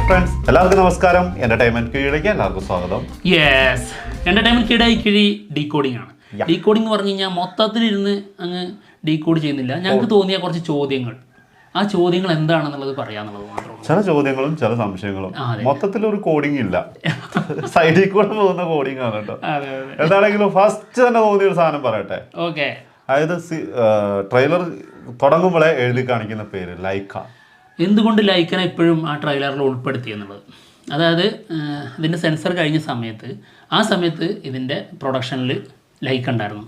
Friends, എല്ലാവർക്കും നമസ്കാരം. Entertainment കീഴിലേക്ക് എല്ലാവർക്കും സ്വാഗതം. യെസ്, എന്റർടൈൻമെന്റ് കിഴി ഡീകോഡിംഗ് ആണ്. ഡീകോഡിംഗ് പറഞ്ഞു കഴിഞ്ഞാൽ മൊത്തത്തിലിരുന്ന് അങ്ങ് ഡീകോഡ് ചെയ്യുന്നില്ല. ഞങ്ങൾക്ക് തോന്നിയ കുറച്ച് ചോദ്യങ്ങൾ, ആ ചോദ്യങ്ങൾ എന്താണെന്നുള്ളത് പറയാന്നുള്ളത് മാത്രമാണ്. ചില ചോദ്യങ്ങളും ചില സംശയങ്ങളും, മൊത്തത്തിൽ ഒരു കോഡിംഗ് ഇല്ല, സൈഡിൽ കൂടെ പോകുന്ന കോഡിംഗ് ആണ് കേട്ടോ. എന്താണെങ്കിലും ഫസ്റ്റ് തന്നെ തോന്നിയ ഒരു സാധനം പറയട്ടെ. ഓക്കെ, അതായത് ട്രെയിലർ തുടങ്ങുമ്പോഴേ എഴുതി കാണിക്കുന്ന പേര് ലൈക്ക. എന്തുകൊണ്ട് ലൈക്കനെ എപ്പോഴും ആ ട്രെയിലറിൽ ഉൾപ്പെടുത്തി എന്നുള്ളത്, അതായത് ഇതിൻ്റെ സെൻസർ കഴിഞ്ഞ സമയത്ത് ആ സമയത്ത് ഇതിൻ്റെ പ്രൊഡക്ഷനിൽ ലൈക്ക് ഉണ്ടായിരുന്നു.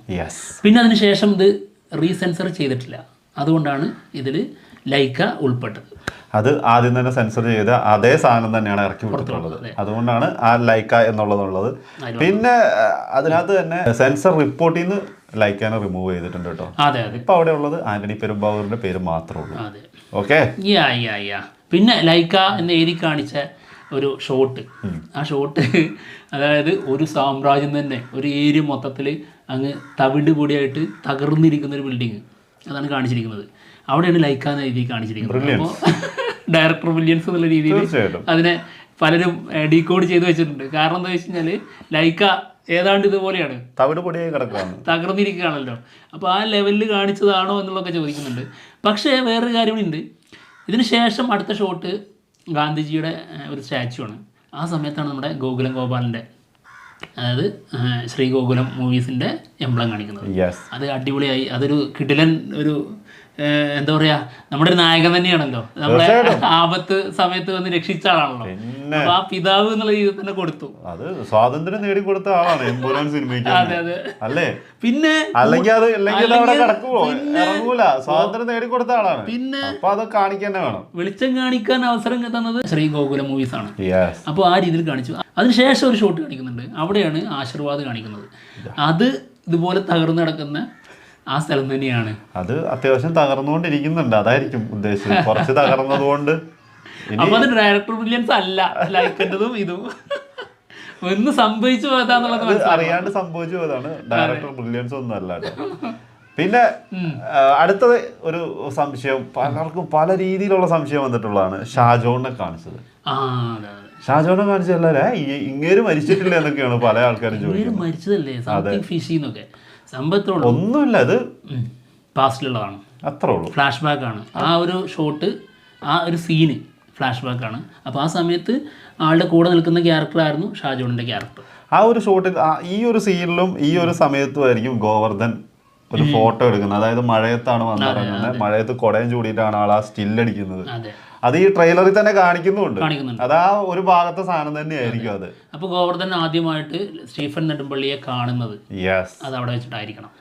പിന്നെ അതിന് ശേഷം ഇത് റീസെൻസർ ചെയ്തിട്ടില്ല, അതുകൊണ്ടാണ് ഇതിൽ ലൈക്ക ഉൾപ്പെട്ടത്. അത് ആദ്യം തന്നെ സെൻസർ ചെയ്ത അതേ സാധനം തന്നെയാണ് ഇറക്കി കൊടുത്തിട്ടുള്ളത്, അതുകൊണ്ടാണ് ആ ലൈക്ക എന്നുള്ളത്. പിന്നെ അതിനകത്ത് തന്നെ സെൻസർ റിപ്പോർട്ടിൽ നിന്ന് ലൈക്കാനെ റിമൂവ് ചെയ്തിട്ടുണ്ട് കേട്ടോ. അതെ, ഇപ്പൊ അവിടെ ഉള്ളത് ആന്റണി പെരുമ്പാവൂരിന്റെ പേര് മാത്രമേ ഉള്ളൂ. അതെ, ഓക്കെ. പിന്നെ ലൈക്ക എന്ന് എഴുതി കാണിച്ച ഒരു ഷോട്ട്, ആ ഷോട്ട് അതായത് ഒരു സാമ്രാജ്യം തന്നെ, ഒരു ഏരിയ മൊത്തത്തിൽ അങ്ങ് തവിട് പൊടിയായിട്ട് തകർന്നിരിക്കുന്ന ഒരു ബിൽഡിങ്, അതാണ് കാണിച്ചിരിക്കുന്നത്. അവിടെയാണ് ലൈക്ക എന്ന് എഴുതി കാണിച്ചിരിക്കുന്നത്. അപ്പോൾ ഡയറക്ടർ ബ്രില്യൻസ് എന്നുള്ള രീതിയിൽ അതിനെ പലരും ഡീകോഡ് ചെയ്ത് വെച്ചിട്ടുണ്ട്. കാരണം എന്താ വെച്ച് കഴിഞ്ഞാൽ ലൈക്ക ഏതാണ്ട് ഇതുപോലെയാണ്, തവിട് പൊടിയായി കിടക്കുകയാണ്, തകർന്നിരിക്കുകയാണല്ലോ. അപ്പോൾ ആ ലെവലിൽ കാണിച്ചതാണോ എന്നുള്ളതൊക്കെ ചോദിക്കുന്നുണ്ട്. പക്ഷേ വേറൊരു കാര്യമുണ്ട്, ഇതിന് ശേഷം അടുത്ത ഷോട്ട് ഗാന്ധിജിയുടെ ഒരു സ്റ്റാച്ചു ആണ്. ആ സമയത്താണ് നമ്മുടെ ഗോകുലം ഗോപാലിൻ്റെ, അതായത് ശ്രീ ഗോകുലം മൂവീസിൻ്റെ എംബ്ലം കാണിക്കുന്നത്. അത് അടിപൊളിയായി, അതൊരു കിടിലൻ ഒരു എന്താ പറയാ, നമ്മുടെ ഒരു നായകൻ തന്നെയാണല്ലോ, നമ്മളെ ആപത്ത് സമയത്ത് വന്ന് രക്ഷിച്ച ആളാണല്ലോ. അപ്പൊ ആ പിതാവ് എന്നുള്ള രീതിയിൽ തന്നെ കൊടുത്തു. അത് സ്വാതന്ത്ര്യം നേടിക്കൊടുത്ത ആളാണ് എമ്പുരാൻ സിനിമയ്ക്ക്. അതെ അതെ. അല്ലേ? പിന്നെ അല്ലെങ്കിൽ അവിടെ കിടക്കുമോ, ഇറങ്ങൂല. സ്വാതന്ത്ര്യം നേടിക്കൊടുത്ത ആളാണ്. പിന്നെ അപ്പൊ അത് കാണിക്കാൻ വേണം, വെളിച്ചം കാണിക്കാൻ അവസരം തന്നത് ശ്രീ ഗോകുലം മൂവീസ് ആണ്. അപ്പോൾ ആ രീതിയിൽ കാണിച്ചു. അതിനുശേഷം ഒരു ഷോട്ട് കാണിക്കുന്നുണ്ട്, അവിടെയാണ് ആശീർവാദ് കാണിക്കുന്നത്. അത് ഇതുപോലെ തകർന്നു കിടക്കുന്ന ആ സ്ഥലം തന്നെയാണ്. അത് അത്യാവശ്യം തകർന്നുകൊണ്ടിരിക്കുന്നുണ്ട്, അതായിരിക്കും ഉദ്ദേശിച്ചത്. കുറച്ച് തകർന്നത് കൊണ്ട്. അപ്പൊ അത് ഡയറക്ടർ ബ്രില്യൻസ് അല്ല, ലൈക്കൻ്റെതും ഇതും ഒന്ന് സംഭവിച്ചു പോയതാന്നുള്ളത് അറിയാണ്ട് സംഭവിച്ചു പോയതാണ്, ഡയറക്ടർ ബ്രില്യൻസ് ഒന്നും അല്ല കേട്ടോ. പിന്നെ അടുത്തത് ഒരു സംശയം, പലർക്കും പല രീതിയിലുള്ള സംശയം വന്നിട്ടുള്ളതാണ്. ഷാജോണിനെ കാണിച്ചത്, ഷാജോണിനെ കാണിച്ചതല്ലേ ഇങ്ങേര് മരിച്ചിട്ടില്ല എന്നൊക്കെയാണ് പല ആൾക്കാരും ചോദിക്കുന്നത്. മരിച്ചതല്ലേ, സംഭവത്തോളം ഒന്നുമില്ല, അത് പാസ്റ്റിലുള്ളതാണ്, അത്രേ ഉള്ളൂ. ഫ്ലാഷ് ബാക്ക് ആണ് ആ ഒരു ഷോട്ട്, ആ ഒരു സീന് ഫ്ലാഷ് ബാക്ക് ആണ്. അപ്പോൾ ആ സമയത്ത് ആളുടെ കൂടെ നിൽക്കുന്ന ക്യാരക്ടറായിരുന്നു ഷാജോണിൻ്റെ ക്യാരക്ടർ. ആ ഒരു ഷോട്ടിൽ ഈ ഒരു സീനിലും ഈ ഒരു സമയത്തും ആയിരിക്കും ഗോവർദ്ധൻ ഒരു ഫോട്ടോ എടുക്കുന്നത്. അതായത് മഴയത്താണ് വന്നിറങ്ങുന്നത്, മഴയത്ത് കുടയും ചൂടിയിട്ടാണ് ആൾ ആ സ്റ്റില്ലടിക്കുന്നത്. അത് ഈ ട്രെയിലറിൽ തന്നെ കാണിക്കുന്നുണ്ട്. അത് ആ ഒരു ഭാഗത്തെ സാധനം തന്നെയായിരിക്കും അത്. അപ്പോൾ ഗോവർദ്ധൻ ആദ്യമായിട്ട് സ്റ്റീഫൻ നെടുമ്പള്ളിയെ കാണുന്നത് അത് അവിടെ വെച്ചിട്ടായിരിക്കണം.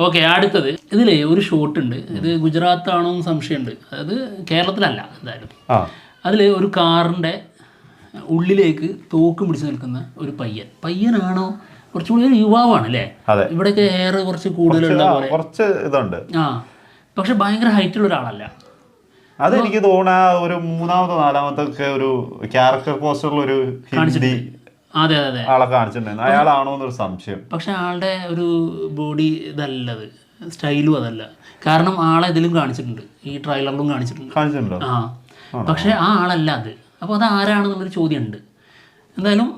ഓക്കെ, അടുത്തത് ഇതിൽ ഒരു ഷോട്ട് ഉണ്ട്, ഇത് ഗുജറാത്ത് ആണോ എന്ന് സംശയമുണ്ട്, അതായത് കേരളത്തിലല്ല എന്തായാലും. അതിൽ ഒരു കാറിൻ്റെ ഉള്ളിലേക്ക് തോക്ക് പിടിച്ച് നിൽക്കുന്ന ഒരു പയ്യനാണോ, കുറച്ചുകൂടി ഒരു യുവാവാണ് അല്ലേ? ഇവിടെയൊക്കെ ഹെയർ കുറച്ച് കൂടുതലുള്ള കുറച്ച് ഇതുണ്ട്. പക്ഷെ ഭയങ്കര ഹൈറ്റുള്ള ഒരാളല്ല. അതെനിക്ക് തോന്നുന്ന ഒരു മൂന്നാമത്തെ നാലാമത്തെ ഒക്കെ ഒരു ക്യാരക്ടർ പോസ്റ്ററിൽ ഒരു ഹിന്ദി ആളെ കാണിച്ചിട്ടുണ്ടായിരുന്നു, അയാളാണോ എന്നൊരു സംശയം. പക്ഷെ ആളുടെ ഒരു ബോഡി ഇതല്ലത്, സ്റ്റൈലും അതല്ല. കാരണം ആളെ ഇതിലും കാണിച്ചിട്ടുണ്ട്, ഈ ട്രെയിലറിലും കാണിച്ചിട്ടുണ്ടോ? പക്ഷെ ആ ആളല്ല അത്. അപ്പോൾ അത് ആരാണെന്നുള്ളൊരു ചോദ്യം ഉണ്ട്. എന്തായാലും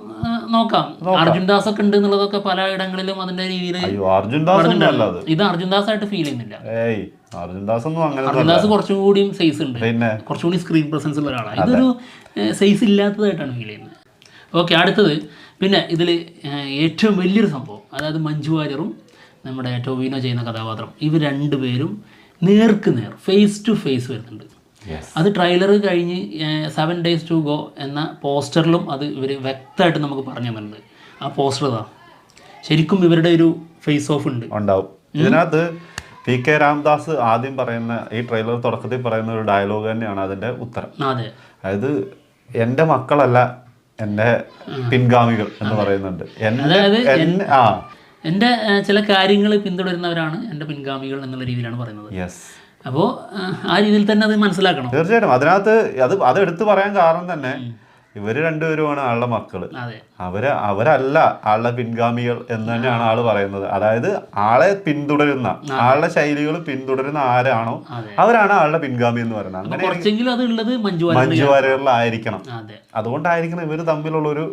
നോക്കാം. അർജുൻ ദാസ് ഒക്കെ ഉണ്ട് എന്നുള്ളതൊക്കെ പല ഇടങ്ങളിലും അതിന്റെ രീതിയിൽ. ഇത് അർജുൻ ദാസ് ആയിട്ട് ഫീൽ ചെയ്യുന്നില്ല. അർജുൻ ദാസ് കുറച്ചും കൂടിയും സൈസ് ഉണ്ട്, കുറച്ചും കൂടി സ്ക്രീൻ പ്രസൻസ് ഉള്ള ഒരാളാണ്. ഇതൊരു സൈസ് ഇല്ലാത്തതായിട്ടാണ് ഫീൽ ചെയ്യുന്നത്. ഓക്കെ, അടുത്തത് പിന്നെ ഇതിൽ ഏറ്റവും വലിയൊരു സംഭവം, അതായത് മഞ്ജു വാര്യറും നമ്മുടെ ടോവിനോ ചെയ്യുന്ന കഥാപാത്രം, ഇവർ രണ്ടുപേരും നേർക്ക് നേർ ഫേസ് ടു ഫേസ് വരുന്നുണ്ട്. അത് ട്രെയിലർ കഴിഞ്ഞ് 7 days to go എന്ന പോസ്റ്ററിലും അത് ഇവർ വ്യക്തമായിട്ട് നമുക്ക് പറഞ്ഞു തന്നിട്ടുണ്ട്. ആ പോസ്റ്റർ ഇതാ, ശരിക്കും ഇവരുടെ ഒരു ഫേസ് ഓഫ് ഉണ്ടാവും. ഇതിനകത്ത് PK രാംദാസ് ആദ്യം പറയുന്ന, ഈ ട്രെയിലർ തുടക്കത്തിൽ പറയുന്ന ഒരു ഡയലോഗ് തന്നെയാണ് അതിന്റെ ഉത്തരം. അതായത് എൻ്റെ മക്കളല്ല എൻ്റെ പിൻഗാമികൾ എന്ന് പറയുന്നുണ്ട്. എൻ്റെ ചില കാര്യങ്ങൾ പിന്തുടരുന്നവരാണ് എൻ്റെ പിൻഗാമികൾ എന്നുള്ള രീതിയിലാണ് പറയുന്നത്. അപ്പോൾ ആ രീതിയിൽ തന്നെ അത് മനസ്സിലാക്കണം. തീർച്ചയായിട്ടും. അതിനകത്ത് അത് എടുത്തു പറയാൻ കാരണം തന്നെ ഇവര് രണ്ടുപേരുമാണ് ആളുടെ മക്കള്. അതെ, അവരല്ല ആളുടെ പിൻഗാമികൾ എന്ന് തന്നെയാണ് ആള് പറയുന്നത്. അതായത് ആളെ പിന്തുടരുന്ന, ആളുടെ ശൈലികൾ പിന്തുടരുന്ന ആരാണോ അവരാണ് ആളുടെ പിൻഗാമി എന്ന് പറയുന്നത്. അങ്ങനെ കുറച്ചെങ്കിലും അത് ഉള്ളത് മഞ്ജു വാര്യറിലായിരിക്കണം. അതുകൊണ്ടായിരിക്കണം ഇവര് തമ്മിലുള്ള ഒരു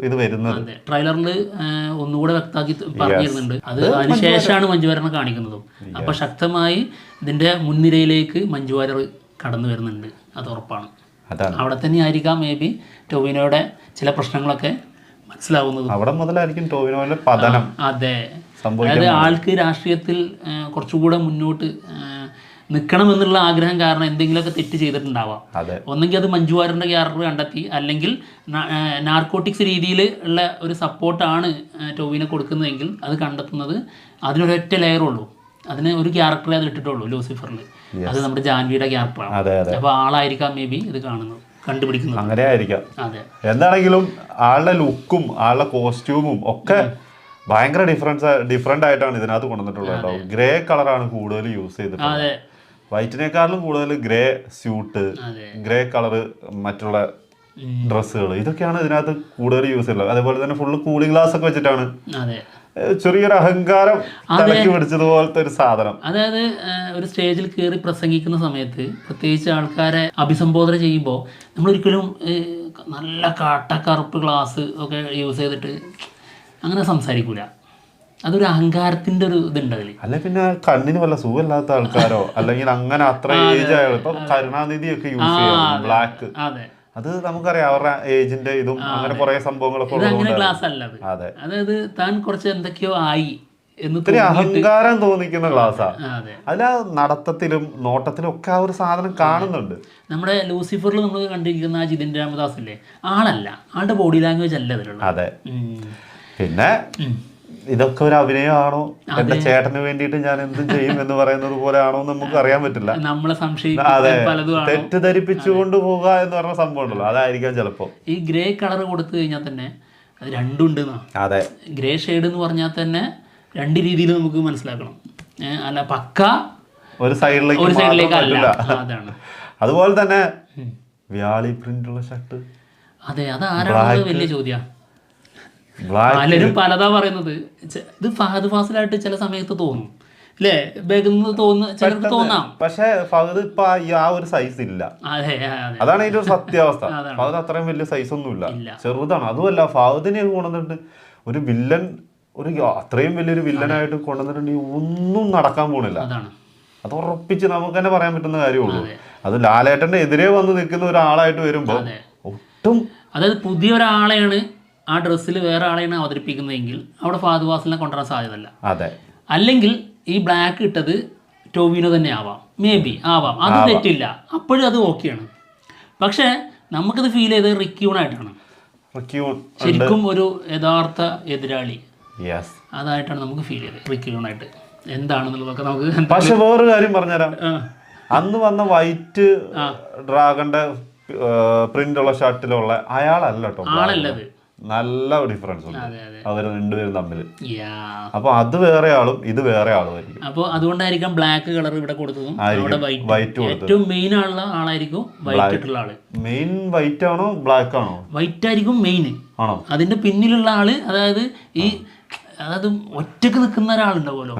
ഇത് വരുന്നത്. ട്രെയിലറിൽ ഒന്നുകൂടെ വ്യക്തമാക്കി പറഞ്ഞിരുന്നുണ്ട്. അത് അതിനുശേഷമാണ് മഞ്ജു വാര്യറിനെ കാണിക്കുന്നതും. അപ്പൊ ശക്തമായി ഇതിന്റെ മുൻനിരയിലേക്ക് മഞ്ജു വാര്യർ കടന്നു വരുന്നുണ്ട്, അത് ഉറപ്പാണ്. അവിടെ തന്നെ ആയിരിക്കാം മേ ബി ടോവിനോയുടെ ചില പ്രശ്നങ്ങളൊക്കെ മനസ്സിലാവുന്നത്. അവിടെ മുതലായിരിക്കും ടോവിനോയുടെ പതനം. അതെ, അതായത് ആൾക്ക് രാഷ്ട്രീയത്തിൽ കുറച്ചുകൂടെ മുന്നോട്ട് നിൽക്കണം എന്നുള്ള ആഗ്രഹം കാരണം എന്തെങ്കിലുമൊക്കെ തെറ്റ് ചെയ്തിട്ടുണ്ടാവാം. ഒന്നെങ്കിൽ അത് മഞ്ജു വാര്യറിന്റെ ക്യാരക്ടർ കണ്ടെത്തി, അല്ലെങ്കിൽ നാർക്കോട്ടിക്സ് രീതിയിൽ ഉള്ള ഒരു സപ്പോർട്ടാണ് ടോവിനെ കൊടുക്കുന്നതെങ്കിൽ അത് കണ്ടെത്തുന്നത് അതിനൊരൊറ്റ ലെയറുള്ളൂ. അതിന് ഒരു ക്യാരക്ടറെ അത് ഇട്ടിട്ടുള്ളൂ ലൂസിഫറിൽ. അത് നമ്മുടെ ജാൻവിയുടെ ക്യാരക്ടറാണ്. അപ്പൊ ആളായിരിക്കാം മേ ബി ഇത് കാണുന്നത്, കണ്ടുപിടിക്കുന്നത്. അങ്ങനെ ആയിരിക്കാം. അതെ, എന്താണെങ്കിലും ആളുടെ ലുക്കും ആളുടെ കോസ്റ്റ്യൂമും ഒക്കെ ഭയങ്കര ഡിഫറെന്റ് ആയിട്ടാണ് ഇതിനകത്ത് കൊണ്ടുവന്നിട്ടുള്ളത് കേട്ടോ. ഗ്രേ കളറാണ് കൂടുതൽ യൂസ് ചെയ്തിട്ടുള്ളത്. വൈറ്റിനേക്കാളും കൂടുതൽ ഗ്രേ സ്യൂട്ട്, ഗ്രേ കളറ് മറ്റുള്ള ഡ്രസ്സുകൾ, ഇതൊക്കെയാണ് ഇതിനകത്ത് കൂടുതൽ യൂസ് ചെയ്യുന്നത്. അതേപോലെ തന്നെ ഫുള്ള് കൂളിംഗ് ഗ്ലാസ് ഒക്കെ വെച്ചിട്ടാണ്. ചെറിയൊരു അഹങ്കാരം തലക്കി പിടിച്ചതുപോലത്തെ ഒരു സാധനം. അതായത് ഒരു സ്റ്റേജിൽ കയറി പ്രസംഗിക്കുന്ന സമയത്ത് പ്രത്യേകിച്ച് ആൾക്കാരെ അഭിസംബോധന ചെയ്യുമ്പോൾ നമ്മളൊരിക്കലും നല്ല കാട്ടക്കറുപ്പ് ഗ്ലാസ് ഒക്കെ യൂസ് ചെയ്തിട്ട് അങ്ങനെ സംസാരിക്കൂല. അതൊരു അഹങ്കാരത്തിന്റെ ഒരു ഇതുണ്ട് അതിൽ. അല്ലെ പിന്നെ കണ്ണിന് വല്ല സുഖമില്ലാത്ത ആൾക്കാരോ അല്ലെങ്കിൽ അങ്ങനെ അത്ര ഏജ് ആയോ, ഇപ്പൊ കരുണാനിധിയൊക്കെ യൂസ് ചെയ്യും ബ്ലാക്ക്. അത് നമുക്കറിയാം അവരുടെ ഏജിന്റെ ഇതും അങ്ങനെ കുറെ സംഭവങ്ങളൊക്കെ അതായത് താൻ കുറച്ച് എന്തൊക്കെയോ ആയി ഇത്തിരി അഹങ്കാരം തോന്നിക്കുന്ന ഗ്ലാസ്സാ. അതിൽ നടത്തത്തിലും നോട്ടത്തിലും ഒക്കെ ആ ഒരു സാധനം കാണുന്നുണ്ട്. നമ്മുടെ ലൂസിഫറിൽ നമ്മൾ കണ്ടിരിക്കുന്ന ആ ജിതിൻ രാമദാസ് ഇല്ലേ, ആളല്ല, ആളുടെ ബോഡി ലാംഗ്വേജ് അല്ല അതിലുള്ള. അതെ, പിന്നെ ഇതൊക്കെ ഒരു അഭിനയമാണോ, എന്റെ ചേട്ടന് വേണ്ടിയിട്ട് ഞാൻ എന്തും ചെയ്യും എന്ന് പറയുന്നത് പോലെ ആണോ എന്ന് നമുക്ക് അറിയാൻ പറ്റില്ല. നമ്മളെ തെറ്റിദ്ധരിപ്പിച്ചുകൊണ്ട് പോവുക എന്ന് പറഞ്ഞ സംഭവം ഉണ്ടല്ലോ, അതായിരിക്കാം ചിലപ്പോ. ഈ ഗ്രേ കളർ കൊടുത്തു കഴിഞ്ഞാൽ തന്നെ അത് രണ്ടുണ്ട്. അതെ, ഗ്രേ ഷെയ്ഡ് എന്ന് പറഞ്ഞാൽ തന്നെ രണ്ട് രീതിയിൽ നമുക്ക് മനസ്സിലാക്കണം. അല്ല പക്ക ഒരു സൈഡിലേക്ക് അല്ല. അതാണ്. അതുപോലെ തന്നെ വ്യാളി പ്രിന്റ് ഉള്ള ഷർട്ട്. അതെ, അത് ആരാണ് വലിയ ചോദ്യം. പലരും പലതാ പറയുന്നത്. ഇത് ഫഹദ് ഫാസിലായിട്ട് ചില സമയത്ത് തോന്നും അല്ലേ, ചിലർക്ക് തോന്നാം. പക്ഷെ ഫഹദ് ഇപ്പൊ ആ ഒരു സൈസ് ഇല്ല. അതാണ് അതിന്റെ ഒരു സത്യാവസ്ഥ. ഫഹദ് അത്രയും വലിയ സൈസ് ഒന്നുമില്ല, ചെറുതാണ്. അതുമല്ല, ഫഹദിനെ കൊണ്ടുവന്നിട്ട് ഒരു വില്ലൻ, ഒരു അത്രയും വലിയൊരു വില്ലനായിട്ട് കൊണ്ടുവന്നിട്ടുണ്ടെങ്കിൽ ഒന്നും നടക്കാൻ പോണില്ല. അത് ഉറപ്പിച്ച് നമുക്ക് തന്നെ പറയാൻ പറ്റുന്ന കാര്യമുള്ളൂ. അത് ലാലേട്ടന്റെ എതിരെ വന്ന് നിൽക്കുന്ന ഒരാളായിട്ട് വരുമ്പോ ഒട്ടും, അതായത് പുതിയ ഒരാളെയാണ് ആ ഡ്രസ്സിൽ വേറെ ആളെയാണ് അവതരിപ്പിക്കുന്നതെങ്കിൽ അവിടെ ഫഹദ് ഫാസിലിനെ കൊണ്ടുവരാൻ സാധ്യതയല്ല. അല്ലെങ്കിൽ ഈ ബ്ലാക്ക് ഇട്ടത് ടോവിനോ തന്നെ ആവാം, മേ ബി ആവാം, അത് തെറ്റില്ല, അപ്പോഴും അത് ഓക്കെയാണ്. പക്ഷേ നമുക്കത് ഫീൽ ചെയ്തത് റിക്യൂണായിട്ടാണ്. ശരിക്കും ഒരു യഥാർത്ഥ എതിരാളി അതായിട്ടാണ് നമുക്ക് ഫീൽ ചെയ്തത്, റിക്യൂണായിട്ട്. എന്താണെന്നുള്ളതൊക്കെ നമുക്ക്. പക്ഷെ വേറൊരു കാര്യം പറഞ്ഞുതരാം, അന്ന് വന്ന വൈറ്റ് ഡ്രാഗന്റെ പ്രിന്റ് ഉള്ള ഷർട്ടിലുള്ള അയാളല്ല കേട്ടോ, ആളല്ലത്. നല്ല ഡിഫറൻസ് ഉണ്ട് അവർ രണ്ടുപേരും തമ്മിൽ. അപ്പൊ അത് വേറെ ആളും ഇത് വേറെ ആളും ആയിരിക്കും. അപ്പോൾ അതുകൊണ്ടായിരിക്കും ബ്ലാക്ക് കളർ ഇവിടെ കൊടുത്തതും വൈറ്റ് ഏറ്റവും മെയിൻ ആളുള്ള ആളായിരിക്കും വൈറ്റ് ഇട്ടുള്ള ആള്. മെയിൻ വൈറ്റ് ആണോ ബ്ലാക്ക് ആണോ? വൈറ്റ് ആയിരിക്കും മെയിൻ ആണോ. അതിന്റെ പിന്നിലുള്ള ആള്, അതായത് ഒറ്റക്ക് നിൽക്കുന്ന ഒരാളുണ്ടാവുമല്ലോ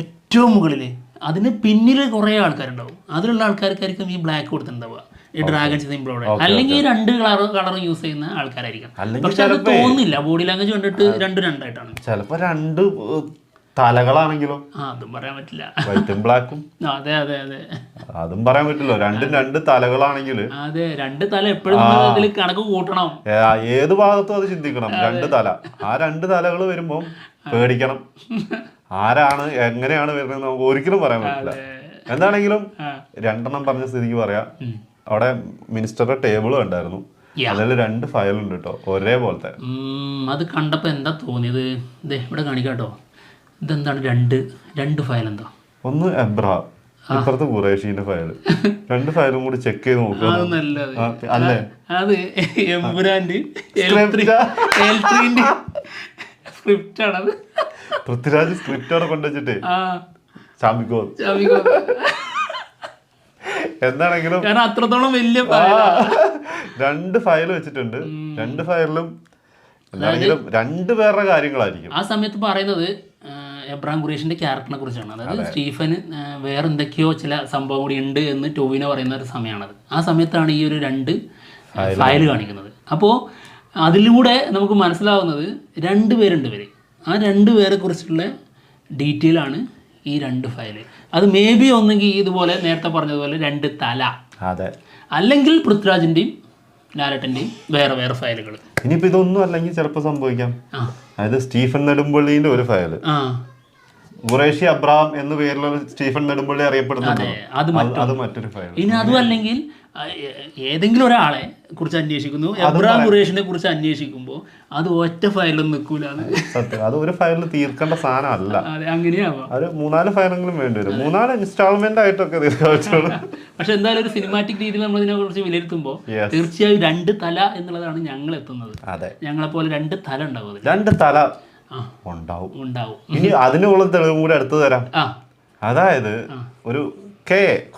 ഏറ്റവും മുകളില്, അതിന് പിന്നിൽ കുറെ ആൾക്കാരുണ്ടാവും. അതിലുള്ള ആൾക്കാർക്കായിരിക്കും ഈ ബ്ലാക്ക് കൊടുത്തിട്ടുണ്ടാവുക, ഈ ഡ്രാഗൺ സിംബിളോടെ. അല്ലെങ്കിൽ ഈ രണ്ട് കളർ യൂസ് ചെയ്യുന്ന ആൾക്കാരായിരിക്കും. പക്ഷെ അത് തോന്നില്ല, ബോഡി ലാംഗ്വേജ് കണ്ടിട്ട് രണ്ടായിട്ടാണ്. ചിലപ്പോ രണ്ട് തലകളാണെങ്കിലും അതും പറയാൻ പറ്റില്ല, വൈറ്റും ബ്ലാക്കും. അതെ അതെ അതെ, അതും പറയാൻ പറ്റില്ല. രണ്ട് തലകളാണെങ്കിൽ അതെ, രണ്ട് തല എപ്പോഴും ഇതിൽ കണക്ക് കൂട്ടണം. ഏത് ഭാഗത്തും അത് ചിന്തിക്കണം. രണ്ട് തല, ആ രണ്ട് തലകൾ വരുമ്പോ പേടിക്കണം. ആരാണ് എങ്ങനെയാണ് വരുന്നത് നമുക്ക് ഒരിക്കലും പറയാൻ പറ്റില്ല. എന്താണെങ്കിലും രണ്ടെണ്ണം പറഞ്ഞ സ്ഥിതിക്ക് പറയാം, അവിടെ മിനിസ്റ്ററുടെ ടേബിളും ഉണ്ടായിരുന്നു, അതിൽ രണ്ട് ഫയലുണ്ട് കേട്ടോ, ഒരേപോലത്തെ. അത് കണ്ടപ്പോ എന്താ തോന്നിയത്? ഇവിടെ കാണിക്കാട്ടോ, ഇതെന്താണ് രണ്ട് ഫയൽ? എന്താ ഒന്ന് എബ്രഹാം, ഇപ്പുറത്ത് ഖുറേഷിന്റെ ഫയല്. രണ്ട് ഫയലും കൂടി ചെക്ക് ചെയ്ത് നോക്കുക. അല്ലേ, അത് എമ്പുരാന്റെ സ്ക്രിപ്റ്റ് ആണത്. പൃഥ്വിരാജ് സ്ക്രിപ്റ്റ് അവിടെ കൊണ്ടുവച്ചിട്ടേ ചാമ്പിക്കോ. എന്താണെങ്കിലും അത്രത്തോളം വലിയ 2 ഫയൽ വെച്ചിട്ടുണ്ട്. 2 ഫയലിലും എന്താണെങ്കിലും 2 പേരുടെ കാര്യങ്ങളായിരിക്കും. ആ സമയത്ത് പറയുന്നത് എബ്രഹാം ഖുറേഷിന്റെ ക്യാരക്ടറിനെ കുറിച്ചാണ്. അതായത് സ്റ്റീഫന് വേറെ എന്തൊക്കെയോ ചില സംഭവം കൂടി ഉണ്ട് എന്ന് ടോവിനോ പറയുന്ന ഒരു സമയമാണത്. ആ സമയത്താണ് ഈ ഒരു 2 ഫയൽ കാണിക്കുന്നത്. അപ്പോൾ അതിലൂടെ നമുക്ക് മനസ്സിലാവുന്നത് 2 പേരുണ്ട് ഇവർ. ആ 2 പേരെ കുറിച്ചുള്ള ഡീറ്റെയിൽ ആണ് ഈ 2 ഫയൽ. അത് മേ ബി ഒന്നെങ്കിൽ ഇതുപോലെ നേരത്തെ പറഞ്ഞതുപോലെ 2 തല, അതെ, അല്ലെങ്കിൽ പൃഥ്വിരാജിന്റെയും ലാലേട്ടന്റെയും വേറെ വേറെ ഫയലുകൾ. ഇനിയിപ്പോ ഇതൊന്നും അല്ലെങ്കിൽ ചിലപ്പോൾ സംഭവിക്കാം. അതായത് സ്റ്റീഫൻ നെടുമ്പള്ളിന്റെ ഒരു ഫയല്, ഖുറേഷി അബ്രഹാം എന്ന പേരിലുള്ള സ്റ്റീഫൻ നെടുമ്പള്ളി അറിയപ്പെടുന്നുണ്ട്, അത് മറ്റൊരു ഫയൽ. ഇനി അതും അല്ലെങ്കിൽ ഏതെങ്കിലും ഒരാളെ കുറിച്ച് അന്വേഷിക്കുന്നു, എബ്രഹാം ഖുറേഷിനെ കുറിച്ച് അന്വേഷിക്കുമ്പോൾ അത് ഒറ്റ ഫയലൊന്നും നിൽക്കൂല. സത്യം, അത് ഒരു ഫയലിൽ തീർക്കേണ്ട സാധനം അല്ല. അങ്ങനെയാവാം. അത് 3-4 ഫയലെങ്കിലും വേണ്ടി വരും. 3-4 ഇൻസ്റ്റാൾമെന്റ് ആയിട്ടൊക്കെ തീർക്കാവുള്ളൂ. പക്ഷെ എന്തായാലും ഒരു സിനിമാറ്റിക് രീതിയിൽ നമ്മൾ ഇതിനെ കുറിച്ച് വിലയിരുത്തുമ്പോൾ തീർച്ചയായും 2 തല എന്നുള്ളതാണ് ഞങ്ങൾ എത്തുന്നത്. ഞങ്ങളെ പോലെ 2 തല ഉണ്ടാവും. 2 തല ഉണ്ടാവും. ഇനി അതിനുള്ള തെളിവും കൂടി അടുത്ത് തരാം. അതായത് ഒരു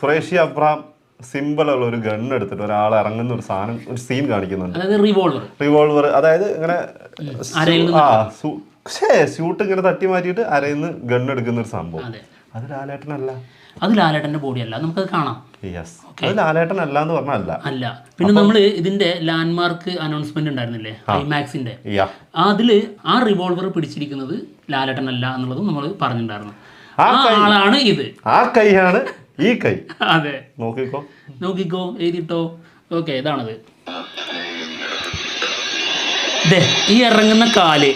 ഖുറേഷി അബ്രഹാം സിമ്പിൾ ഉള്ള ഒരു ഗൺ എടുത്തിട്ട് ഒരാൾ ഇറങ്ങുന്ന ഒരു സാധനം, ഒരു സീൻ കാണിക്കുന്നുണ്ട്. റിവോൾവർ, അതായത് ഇങ്ങനെ ഷൂട്ട് ഇങ്ങനെ തട്ടി മാറ്റിയിട്ട് അരയിന്ന് ഗൺ എടുക്കുന്ന ഒരു സംഭവം. അത് ലാലേട്ടനല്ല, അത് ലാലേട്ടന്റെ ബോഡി അല്ല, നമുക്കത് കാണാം. അത് ലാലേട്ടനല്ല എന്ന് പറഞ്ഞല്ല. അല്ല, പിന്നെ നമ്മൾ ഇതിന്റെ ലാൻഡ്മാർക്ക് അനൗൺസ്മെന്റ് ഉണ്ടായിരുന്നില്ലേ ഐമാക്സിന്റെ, അതില് ആ റിവോൾവർ പിടിച്ചിരിക്കുന്നത് ലാലേട്ടനല്ല എന്നുള്ളതും നമ്മൾ പറഞ്ഞിട്ടുണ്ടായിരുന്നു. ആ ആളാണ് ഇത്, ആ കൈയാണ് ഈ കൈ. അതെ, നോക്കിക്കോ, എഴുതിട്ടോ. ഓക്കെ, ഇതാണത്. ഈ ഇറങ്ങുന്ന കാല്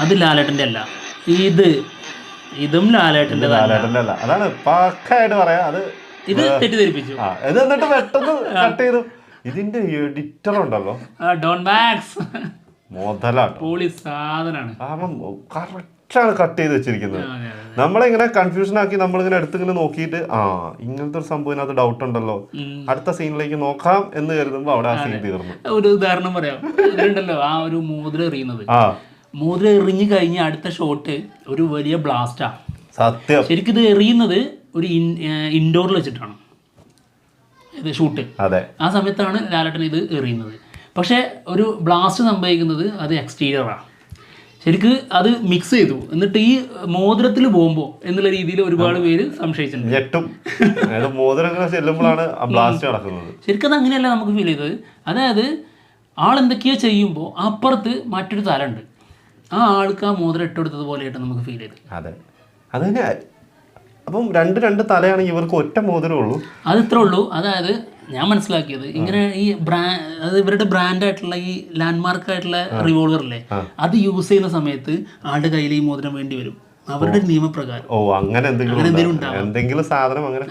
അത് ലാലേട്ടന്റെ അല്ല, ഇതും ലാലേട്ടന്റെ അല്ല. അതാണ് പക്കായിട്ട് പറയാ. അത് ഇത് തെറ്റിദ്ധരിപ്പിച്ചു. ഇത് എന്നിട്ട് പെട്ടെന്ന് കട്ട് ചെയ്തു. ഇതിന്റെ എഡിറ്റർ ഉണ്ടല്ലോ, ഡോൺ മാക്സ്, മുതലാണ്, പോളി സാധനാണ്. കാരണം കറക്റ്റാണ് കട്ട് ചെയ്ത് വെച്ചിരിക്കുന്നത്. നമ്മളിങ്ങനെ കൺഫ്യൂഷൻ ആക്കി നമ്മളിങ്ങനെ എടുത്തിങ്ങനെ നോക്കിയിട്ട് ഇങ്ങനത്തെ ഒരു സംഭവം അത് ഡൗട്ട് ഉണ്ടല്ലോ, അടുത്ത സീനിലേക്ക് നോക്കാം എന്ന് കരുതുമ്പോ അവിടെ ആ സീൻ തീർന്നു. ഒരു ഉദാഹരണം പറയാം. ഇതിലുണ്ടല്ലോ ആ ഒരു മോതിരം എറിയുന്നത്, മോതിരം എറിഞ്ഞു കഴിഞ്ഞ അടുത്ത ഷോട്ട് ഒരു വലിയ ബ്ലാസ്റ്റാ. സത്യം, ശരിക്കും ഇത് എറിയുന്നത് ഒരു ഇൻഡോറിൽ വെച്ചിട്ടാണ് ഇത് ഷൂട്ട്. ആ സമയത്താണ് ലാലേട്ടൻ ഇത് എറിയുന്നത്. പക്ഷെ ഒരു ബ്ലാസ്റ്റ് സംഭവിക്കുന്നത് അത് എക്സ്റ്റീരിയറാണ്. ശരിക്ക് അത് മിക്സ് ചെയ്തു, എന്നിട്ട് ഈ മോതിരത്തിൽ പോകുമ്പോൾ എന്നുള്ള രീതിയിൽ ഒരുപാട് പേര് സംശയിച്ചിട്ടുണ്ട്. ശരിക്കും അത് അങ്ങനെയല്ല നമുക്ക് ഫീൽ ചെയ്തത്. അതായത് ആളെന്തൊക്കെയോ ചെയ്യുമ്പോൾ അപ്പുറത്ത് മറ്റൊരു തലമുണ്ട്, ആ ആൾക്ക് ആ മോതിരം ഇട്ടെടുത്തത് പോലെയായിട്ട് നമുക്ക് ഫീൽ ചെയ്ത്. അതെ, അത് തന്നെ. അപ്പം 2 തലയാണെങ്കിൽ ഇവർക്ക് ഒറ്റ മോതിരമേ ഉള്ളൂ. അത് ഇത്രേ ഉള്ളൂ. അതായത് ഞാൻ മനസ്സിലാക്കിയത് ഇങ്ങനെ ഈ അത് ഇവരുടെ ബ്രാൻഡായിട്ടുള്ള ഈ ലാൻഡ്മാർക്ക് ആയിട്ടുള്ള റിവോൾവർ അല്ലേ, അത് യൂസ് ചെയ്യുന്ന സമയത്ത് ആളുടെ കയ്യിൽ ഈ മോതിരം വേണ്ടി വരും അവരുടെ നിയമപ്രകാരം. അങ്ങനെ എന്തെങ്കിലും സാധനം അങ്ങനെ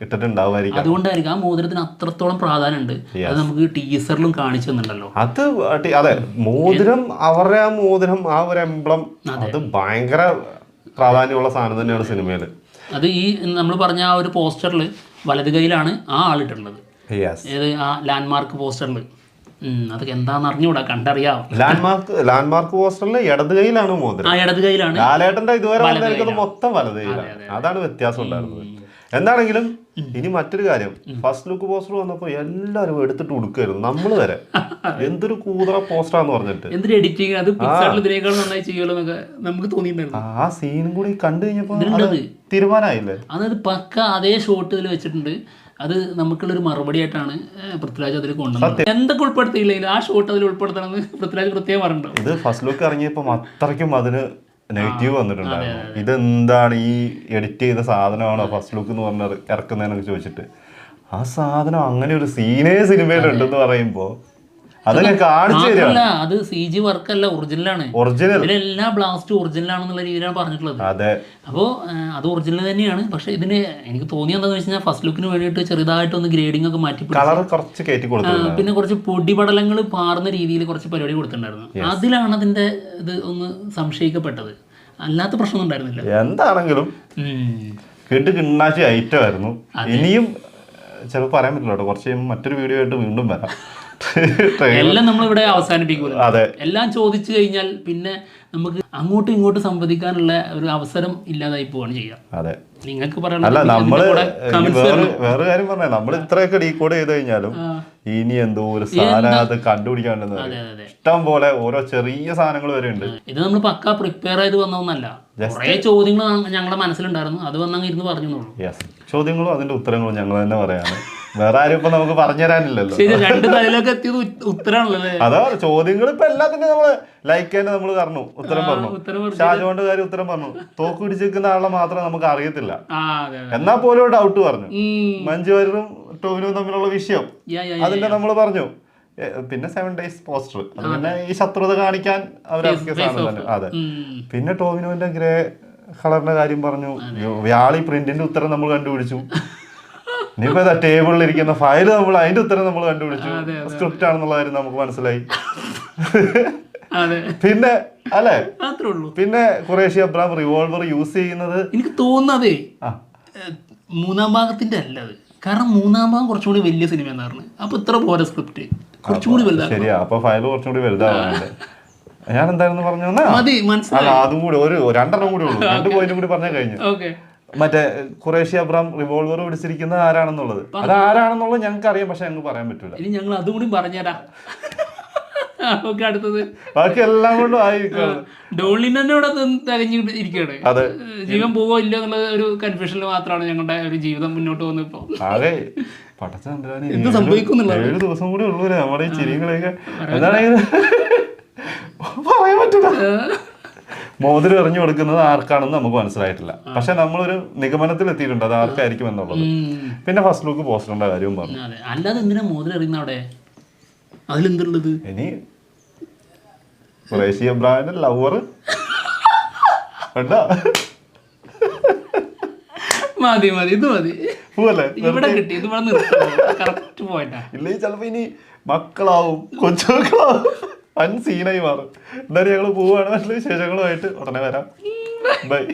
ഇട്ടിട്ടുണ്ടാവുമായിരിക്കും. അതുകൊണ്ടായിരിക്കും ആ മോതിരത്തിന് അത്രത്തോളം പ്രാധാന്യം ഉണ്ട്. അത് നമുക്ക് ടീസറിലും കാണിച്ചു തന്നിട്ടുണ്ടല്ലോ. അത് അതെ, മോതിരം, അവരുടെ ആ മോതിരം, ആ ഒരു എംബ്ലം, അത് ഭയങ്കര പ്രാധാന്യമുള്ള സാധനം തന്നെയാണ് സിനിമയില്. അത് ഈ നമ്മൾ പറഞ്ഞ ആ ഒരു പോസ്റ്ററിൽ വലത് കൈയിലാണ് ആ ആളിട്ടുള്ളത്. ഏത് ആ ലാൻഡ്മാർക്ക് പോസ്റ്ററിൽ. അതൊക്കെ എന്താന്ന് അറിഞ്ഞുകൂടാ, കണ്ടറിയാം. ലാൻഡ്മാർക്ക് പോസ്റ്ററിൽ ഇടത് കൈയിലാണ് മോതിരം. ഇടത് കൈയിലാണ്. ലാലേട്ടന്റെ ഇതുവരെ മൊത്തം വലത് കൈയിലാണ്. അതാണ് വ്യത്യാസം ഉണ്ടായിരുന്നത്. എന്താണെങ്കിലും ഇനി മറ്റൊരു കാര്യം, ഫസ്റ്റ് ലുക്ക് പോസ്റ്റർ വന്നപ്പോ എല്ലാരും എടുത്തിട്ട് ഉടുക്കായിരുന്നു, നമ്മള് വരെ. എന്തൊരു കൂതറ പോസ്റ്ററാന്ന് പറഞ്ഞിട്ട്, എന്തൊരു എഡിറ്റിംഗ്, അത് പിക്സാർട്ടിൽ ഇതിനേക്കാൾ നന്നായി ചെയ്യുമല്ലോ എന്നൊക്കെ നമുക്ക് തോന്നിയിട്ടുണ്ടായിരുന്നു. ആ സീനും കൂടി കണ്ടു കഴിഞ്ഞപ്പോ തീരുമാനമായില്ലേ. അതായത് പക്ക അതേ ഷോട്ട് ഇതിൽ വെച്ചിട്ടുണ്ട്. അത് നമുക്കുള്ളൊരു മറുപടി ആയിട്ടാണ് പൃഥ്വിരാജ് അതിൽ കൊണ്ടുവന്നത്. എന്തൊക്കെ ഉൾപ്പെടുത്തിയില്ലെങ്കിൽ ആ ഷോട്ട് അതിൽ ഉൾപ്പെടുത്തണമെന്ന് പൃഥ്വിരാജ് പ്രത്യേകം പറഞ്ഞിട്ടുണ്ട്. ഇത് ഫസ്റ്റ് ലുക്ക് ഇറങ്ങിയപ്പോൾ അത്രയ്ക്കും അതിന് നെഗറ്റീവ് വന്നിട്ടുണ്ടായിരുന്നു. ഇതെന്താണ് ഈ എഡിറ്റ് ചെയ്ത സാധനമാണോ ഫസ്റ്റ് ലുക്ക് എന്ന് പറഞ്ഞത് ഇറക്കുന്നതെന്നൊക്കെ ചോദിച്ചിട്ട്, ആ സാധനം അങ്ങനെ ഒരു സീനേ സിനിമയിലുണ്ടെന്ന് പറയുമ്പോൾ അതൊക്കെ കാണിച്ചു തരിക. അത് CG വർക്കല്ല, ഒറിജിനലാണ്. ഇതിലെല്ലാ ബ്ലാസ്റ്റും ഒറിജിനലാണെന്നുള്ള രീതിയിലാണ് പറഞ്ഞിട്ടുള്ളത്. അപ്പോൾ അത് ഒറിജിനൽ തന്നെയാണ്. പക്ഷെ ഇതിന് എനിക്ക് തോന്നിയത് എന്താണെന്ന് വെച്ച് കഴിഞ്ഞാൽ ഫസ്റ്റ് ലുക്കിന് വേണ്ടിയിട്ട് ചെറുതായിട്ടൊന്ന് ഗ്രേഡിംഗ് ഒക്കെ മാറ്റി, പിന്നെ കുറച്ച് പൊടിപടലങ്ങൾ പാർന്ന രീതിയിൽ കുറച്ച് പരിപാടി കൊടുത്തിട്ടുണ്ടായിരുന്നു. അതിലാണ് അതിന്റെ ഇത് ഒന്ന് സംശയിക്കപ്പെട്ടത്. അല്ലാത്ത പ്രശ്നമൊന്നും ഉണ്ടായിരുന്നില്ല. എന്താണെങ്കിലും കിണ്ണാച്ചി ഐറ്റം ആയിരുന്നു. ഇനിയും ചിലപ്പോൾ പറയാൻ പറ്റില്ല കേട്ടോ, കുറച്ച് മറ്റൊരു വീഡിയോ ആയിട്ട് വീണ്ടും വരാം. എല്ലാം നമ്മളിവിടെ അവസാനിപ്പിക്കുമല്ലോ. അതെ, എല്ലാം ചോദിച്ചു കഴിഞ്ഞാൽ പിന്നെ നമുക്ക് അങ്ങോട്ടും ഇങ്ങോട്ടും സംവദിക്കാനുള്ള ഒരു അവസരം ഇല്ലാതായി പോവാണ് ചെയ്യുക. അതെ. നിങ്ങൾക്ക് അല്ല, നമ്മള് വേറെ കാര്യം പറഞ്ഞ നമ്മൾ ഇത്രയൊക്കെ ഡീകോഡ് ചെയ്ത് കഴിഞ്ഞാലും ഇനി എന്തോ ഒരു സാധനം അത് കണ്ടുപിടിക്കാണ്ടെന്ന് ഇഷ്ടം പോലെ ഓരോ ചെറിയ സാധനങ്ങൾ വരെ ഉണ്ട്. ഇത് നമ്മൾ പക്ക പ്രിപ്പയർ ചെയ്ത് വന്നതൊന്നല്ല, കുറെ ചോദ്യങ്ങൾ ഞങ്ങളുടെ മനസ്സിലുണ്ടായിരുന്നു, അത് വന്നങ്ങ് ഇരുന്ന് പറഞ്ഞു. ചോദ്യങ്ങളും അതിന്റെ ഉത്തരങ്ങളും ഞങ്ങൾ തന്നെ പറയാണ്, വേറെ ആരും ഇപ്പൊ നമുക്ക് പറഞ്ഞു തരാനില്ലല്ലോ. രണ്ട് തലയിലൊക്കെ എത്തിയത് ഉത്തരമാണല്ലേ. അതാ ചോദ്യങ്ങൾ ഇപ്പൊ എല്ലാത്തിനും നമ്മള് ലൈക്ക് തന്നെ നമ്മൾ പറഞ്ഞു, ഉത്തരം പറഞ്ഞു. ഷാജോന്റെ കാര്യം ഉത്തരം പറഞ്ഞു. തോക്ക് പിടിച്ചിരിക്കുന്ന ആളെ മാത്രം നമുക്ക് അറിയത്തില്ല, എന്നാ പോലും ഡൗട്ട് പറഞ്ഞു. മഞ്ജു വാര്യറും ടോവിനോയും തമ്മിലുള്ള വിഷയം അതിന്റെ നമ്മൾ പറഞ്ഞു. പിന്നെ 7 days പോസ്റ്റർ, അത് പിന്നെ ഈ ശത്രുത കാണിക്കാൻ അവരിറക്കിയ സാധനം തന്നെ. അതെ. പിന്നെ ടോവിനോന്റെ ഗ്രേ കളറിന്റെ കാര്യം പറഞ്ഞു. വ്യാളി പ്രിന്റിന്റെ ഉത്തരം നമ്മൾ കണ്ടുപിടിച്ചു. ഇനിയിപ്പോ ടേബിളിൽ ഇരിക്കുന്ന ഫയൽ നമ്മൾ അതിന്റെ ഉത്തരം നമ്മൾ കണ്ടുപിടിച്ചു. സ്ക്രിപ്റ്റ് ആണെന്നുള്ള കാര്യം നമുക്ക് മനസ്സിലായി. പിന്നെ അല്ലെ, പിന്നെ ഖുറേഷി അബ്രാം റിവോൾവർ യൂസ് ചെയ്യുന്നത് എനിക്ക് തോന്നുന്നതേ മൂന്നാം ഭാഗത്തിന്റെ അല്ല അത്. കാരണം മൂന്നാം ഭാഗം കുറച്ചുകൂടി വലിയ സിനിമ എന്ന് പറഞ്ഞു. അപ്പൊ ഇത്ര പോലെ സ്ക്രിപ്റ്റ് കുറച്ചുകൂടി വലുതാണ്. ശരിയാ, അപ്പൊ ഫയൽ കുറച്ചുകൂടി വലുതാവാനുണ്ട്. ഞാൻ എന്തായിരുന്നു പറഞ്ഞു? അതും കൂടി ഒരു 2 കൂടി ഉള്ളൂ, 2 പോയിന്റും കൂടി പറഞ്ഞാൽ കഴിഞ്ഞു. മറ്റേ ഖുറേഷി അബ്രാം റിവോൾവർ പിടിച്ചിരിക്കുന്നത് ആരാണെന്നുള്ളത്, അത് ആരാണെന്നുള്ളത് ഞങ്ങൾക്ക് അറിയാം, പക്ഷെ ഞങ്ങൾക്ക് പറയാൻ പറ്റൂല. ഇനി ഞങ്ങൾ അതും കൂടി പറഞ്ഞുതരാം. അടുത്തത് ബാക്കി എല്ലാം കൊണ്ടും ആയിരിക്കും. ഡോളിനോട് തികഞ്ഞിരിക്കുകയാണ്. ജീവൻ പോവോ ഇല്ല എന്നുള്ള ഒരു കൺഫ്യൂഷനിൽ മാത്രമാണ് ഞങ്ങളുടെ ഒരു ജീവിതം മുന്നോട്ട് പോകുന്നത്. ഇപ്പൊ അതെ, എന്ത് സംഭവിക്കുന്നില്ല. 7 ദിവസം കൂടി ഉള്ളൂ നമ്മുടെ ഈ ചിരികളൊക്കെ. എന്താണെങ്കിൽ പറയാൻ പറ്റില്ല. മോതിരം എറിഞ്ഞു കൊടുക്കുന്നത് ആർക്കാണെന്ന് നമുക്ക് മനസ്സിലായിട്ടില്ല, പക്ഷെ നമ്മളൊരു നിഗമനത്തിൽ എത്തിയിട്ടുണ്ട് അത് ആർക്കായിരിക്കും എന്നുള്ളത്. പിന്നെ ഫസ്റ്റ് ലുക്ക് പോസ്റ്ററിന്റെ കാര്യവും പറഞ്ഞു. അല്ലാതെ എന്തിനാ മോതിരം എറിയുന്ന അവിടെ? അതിലെന്തുള്ളത്? ഇനി ഖുറേഷി അബ്രാമിന്റെ ലവർ മതി മതി, ഇത് മതി. ഇവിടെ കിട്ടി, ഇത് കറക്റ്റ് പോയിട്ടാ. ഇല്ലെങ്കിൽ ചിലപ്പോ ഇനി മക്കളാവും, കൊച്ചുമക്കളാവും, വൻ സീനായി മാറും. എന്തായാലും ഞങ്ങൾ പോവുകയാണ്. വിശേഷങ്ങളുമായിട്ട് ഉടനെ വരാം. ബൈ.